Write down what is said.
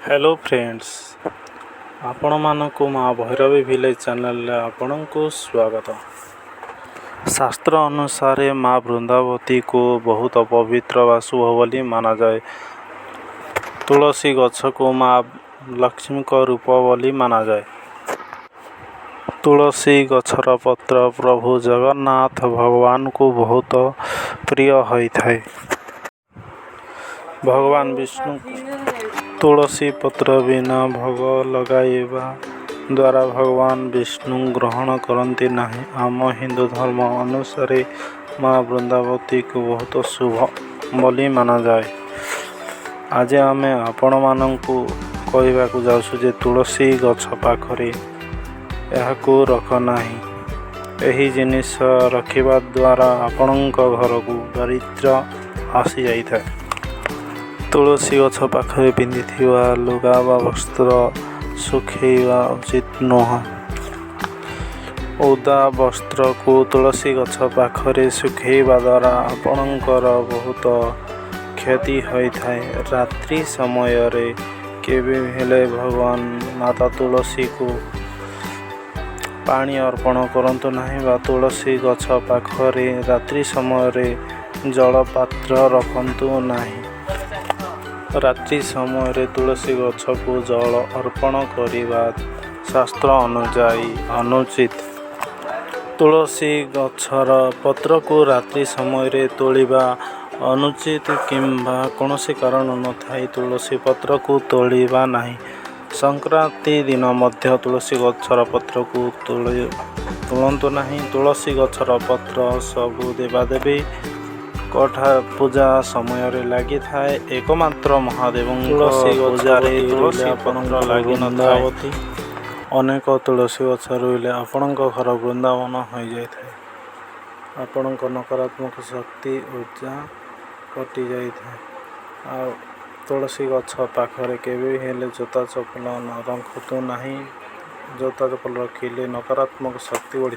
Hello friends, आपण मानकु माँ Bhairavi village channel आपणको स्वागत। शास्त्र अनुसार माँ वृंदावती को बहुत पवित्र व शुभ बोली माना जाए। तुलसी गछ को माँ लक्ष्मी का रूप बोली माना जाए। तुलसी गछर पत्र प्रभु जगन्नाथ भगवान को बहुत प्रिय होता है। भगवान विष्णु तुलसी पत्र बिना भोग लगाइबा द्वारा भगवान विष्णु ग्रहण करती नहीं। आम हिंदू धर्म अनुसार माँ वृंदावती को बहुत शुभ बोली माना जाए। आज आम आपण मानकु कहवाकू जाऊँ जे तुलसी गछ पाखरे यहाकू रख नहीं। यही जिनिस रखिबा द्वारा आपणक घर को दारिद्र्य आसी जाइए। तुलसी गछ पाखरे पिंधिथिबा लुगा वा वस्त्र सुखेइबा उचित नुह। ओदा वस्त्र को तुलसी गछ पाखरे सुखेइबा द्वारा आपणकर बहुत क्षति होता है। रात्रि समय रे केबे हेले भगवान माता तुलसी को पानी अर्पण करंतु नहीं बा तुलसी गछ पाखरे रात्रि समय रे जल पात्र रखंतु नहीं। रात्रि समय रे तुलसी गछ को जल अर्पण करिबा शास्त्र अनुचित। तुलसी गछर पत्र को रात्रि समय रे तोड़िबा अनुचित किंबा कौनसी कारण न थाई तुलसी पत्र को तोड़िबा नहीं। संक्रांति दिन मध्य तुलसी गछर पत्र को तोड़ंतु नहीं। तुलसी गछर पत्र सबु देवादेवी कठा पूजा समय रे लगी थाए। एकमात्र महादेव तुलसी पूजारे तुलसी पत्र लगी न थाए। अनेक तुलसी गछ रुइले आपणक घर वृंदावन हो जाए। आपणक नकारात्मक शक्ति ऊर्जा कटि जाए। आ तुलसी गछ पाखरे केबे हेले जोता चपल न रखतु नहीं। जोता चपल रखिले नकारात्मक शक्ति बढ़ी